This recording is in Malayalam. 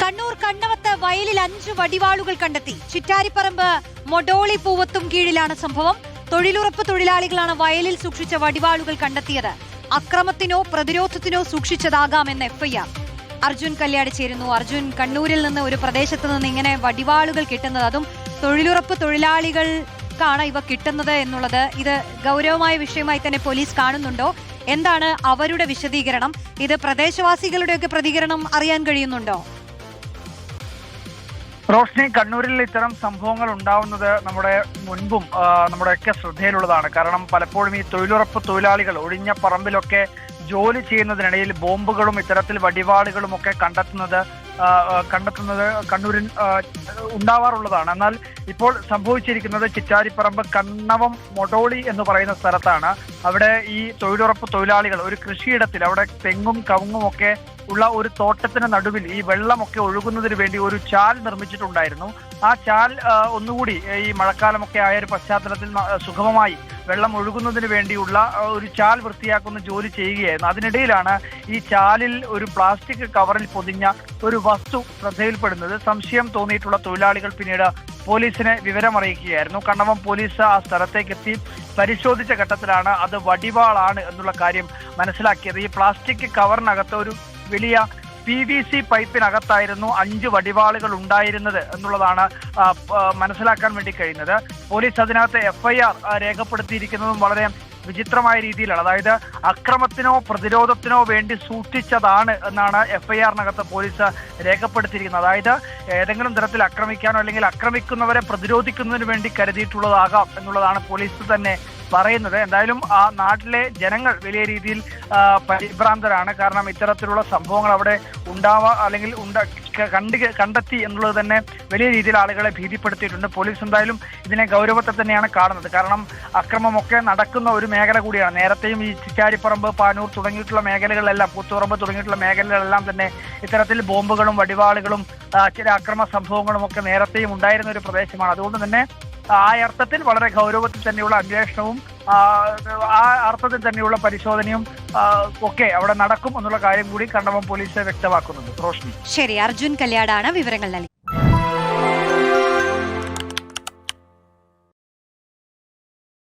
കണ്ണൂർ കണ്ണവത്ത് വയലിൽ 5 വടിവാളുകൾ കണ്ടെത്തി. ചിറ്റാരിപ്പറമ്പ് മൊഡോളി പൂവത്തും കീഴിലാണ് സംഭവം. തൊഴിലുറപ്പ് തൊഴിലാളികളാണ് വയലിൽ സൂക്ഷിച്ച വടിവാളുകൾ കണ്ടെത്തിയത്. അക്രമത്തിനോ പ്രതിരോധത്തിനോ സൂക്ഷിച്ചതാകാമെന്ന് എഫ്ഐആർ. അർജുൻ കല്യാട് ചേരുന്നു. അർജുൻ, കണ്ണൂരിൽ നിന്ന് ഒരു പ്രദേശത്ത് നിന്ന് ഇങ്ങനെ വടിവാളുകൾ കിട്ടുന്നത്, അതും തൊഴിലുറപ്പ് തൊഴിലാളികൾക്കാണ് ഇവ കിട്ടുന്നത് എന്നുള്ളത്, ഇത് ഗൗരവമായ വിഷയമായി തന്നെ പോലീസ് കാണുന്നുണ്ടോ? എന്താണ് അവരുടെ വിശദീകരണം? ഇത് പ്രദേശവാസികളുടെയൊക്കെ പ്രതികരണം അറിയാൻ കഴിയുന്നുണ്ടോ? റോഷ്നി, കണ്ണൂരിൽ ഇത്തരം സംഭവങ്ങൾ ഉണ്ടാവുന്നത് നമ്മുടെ മുൻപും നമ്മുടെയൊക്കെ ശ്രദ്ധയിലുള്ളതാണ്. കാരണം പലപ്പോഴും ഈ തൊഴിലുറപ്പ് തൊഴിലാളികൾ ഒഴിഞ്ഞ പറമ്പിലൊക്കെ ജോലി ചെയ്യുന്നതിനിടയിൽ ബോംബുകളും ഇത്തരത്തിൽ വടിവാളുകളും ഒക്കെ കണ്ടെത്തുന്നത് കണ്ണൂരിൽ ഉണ്ടാവാറുള്ളതാണ്. എന്നാൽ ഇപ്പോൾ സംഭവിച്ചിരിക്കുന്നത് ചിറ്റാരിപ്പറമ്പ് കണ്ണവം മൊഡോളി എന്ന് പറയുന്ന സ്ഥലത്താണ്. അവിടെ ഈ തൊഴിലുറപ്പ് തൊഴിലാളികൾ ഒരു കൃഷിയിടത്തിൽ, അവിടെ തെങ്ങും കവുങ്ങും ഒക്കെ ഉള്ള ഒരു തോട്ടത്തിന് നടുവിൽ ഈ വെള്ളമൊക്കെ ഒഴുകുന്നതിന് വേണ്ടി ഒരു ചാൽ നിർമ്മിച്ചിട്ടുണ്ടായിരുന്നു. ആ ചാൽ ഒന്നുകൂടി ഈ മഴക്കാലമൊക്കെ ആയ ഒരു പശ്ചാത്തലത്തിൽ സുഗമമായി വെള്ളം ഒഴുകുന്നതിന് വേണ്ടിയുള്ള ഒരു ചാൽ വൃത്തിയാക്കുന്ന ജോലി ചെയ്യുകയായിരുന്നു. അതിനിടയിലാണ് ഈ ചാലിൽ ഒരു പ്ലാസ്റ്റിക് കവറിൽ പൊതിഞ്ഞ ഒരു വസ്തു ശ്രദ്ധയിൽപ്പെടുന്നത്. സംശയം തോന്നിയിട്ടുള്ള തൊഴിലാളികൾ പിന്നീട് പോലീസിനെ വിവരമറിയിക്കുകയായിരുന്നു. കണ്ണവം പോലീസ് ആ സ്ഥലത്തേക്ക് എത്തി പരിശോധിച്ച ഘട്ടത്തിലാണ് അത് വടിവാളാണ് എന്നുള്ള കാര്യം മനസ്സിലാക്കിയത്. ഈ പ്ലാസ്റ്റിക് കവറിനകത്ത് ഒരു വലിയ PVC പൈപ്പിനകത്തായിരുന്നു 5 വടിവാളുകൾ ഉണ്ടായിരുന്നത് എന്നുള്ളതാണ് മനസ്സിലാക്കാൻ വേണ്ടി കഴിയുന്നത്. പോലീസ് അതിനകത്ത് FIR രേഖപ്പെടുത്തിയിരിക്കുന്നതും വളരെ വിചിത്രമായ രീതിയിലാണ്. അതായത് അക്രമത്തിനോ പ്രതിരോധത്തിനോ വേണ്ടി സൂക്ഷിച്ചതാണ് എന്നാണ് FIRനകത്ത് പോലീസ് രേഖപ്പെടുത്തിയിരിക്കുന്നത്. അതായത് ഏതെങ്കിലും തരത്തിൽ ആക്രമിക്കാനോ അല്ലെങ്കിൽ ആക്രമിക്കുന്നവരെ പ്രതിരോധിക്കുന്നതിന് വേണ്ടി കരുതിയിട്ടുള്ളതാകാം എന്നുള്ളതാണ് പോലീസ് തന്നെ പറയുന്നത്. എന്തായാലും ആ നാട്ടിലെ ജനങ്ങൾ വലിയ രീതിയിൽ പരിഭ്രാന്തരാണ്. കാരണം ഇത്തരത്തിലുള്ള സംഭവങ്ങൾ അവിടെ അല്ലെങ്കിൽ കണ്ടെത്തി എന്നുള്ളത് തന്നെ വലിയ രീതിയിൽ ആളുകളെ ഭീതിപ്പെടുത്തിയിട്ടുണ്ട്. പോലീസ് എന്തായാലും ഇതിനെ ഗൗരവത്തെ തന്നെയാണ് കാണുന്നത്. കാരണം അക്രമമൊക്കെ നടക്കുന്ന ഒരു മേഖല കൂടിയാണ്. നേരത്തെയും ഈ ചിറ്റാരിപ്പറമ്പ്, പാനൂർ തുടങ്ങിയിട്ടുള്ള മേഖലകളിലെല്ലാം, കൂത്തുപറമ്പ് തുടങ്ങിയിട്ടുള്ള മേഖലകളിലെല്ലാം തന്നെ ഇത്തരത്തിൽ ബോംബുകളും വടിവാളുകളും ചില അക്രമ സംഭവങ്ങളും ഒക്കെ നേരത്തെയും ഉണ്ടായിരുന്ന ഒരു പ്രദേശമാണ്. അതുകൊണ്ട് തന്നെ ആ അർത്ഥത്തിൽ വളരെ ഗൗരവത്തിൽ തന്നെയുള്ള അന്വേഷണവും ആ അർത്ഥത്തിൽ തന്നെയുള്ള പരിശോധനയും ഒക്കെ അവിടെ നടക്കും എന്നുള്ള കാര്യം കൂടി കണ്ണവം പോലീസ് വ്യക്തമാക്കുന്നുണ്ട്. റോഷ്നി. ശരി, അർജുൻ കല്യാടാണ് വിവരങ്ങൾ നൽകി.